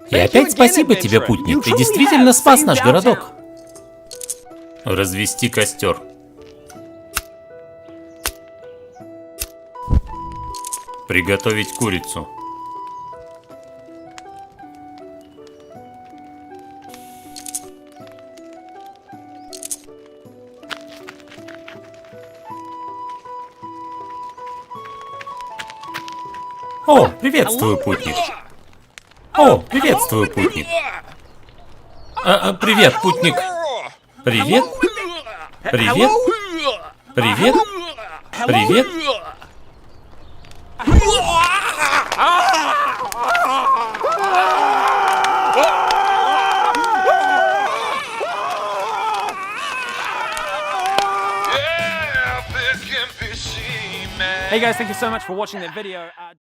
И опять спасибо тебе, путник. Ты действительно спас наш городок. Развести костер. Приготовить курицу. О, приветствую, путник. О, приветствую, путник. Привет, путник. Привет. Привет. Привет. Привет. Hey guys, thank you so much for watching that video.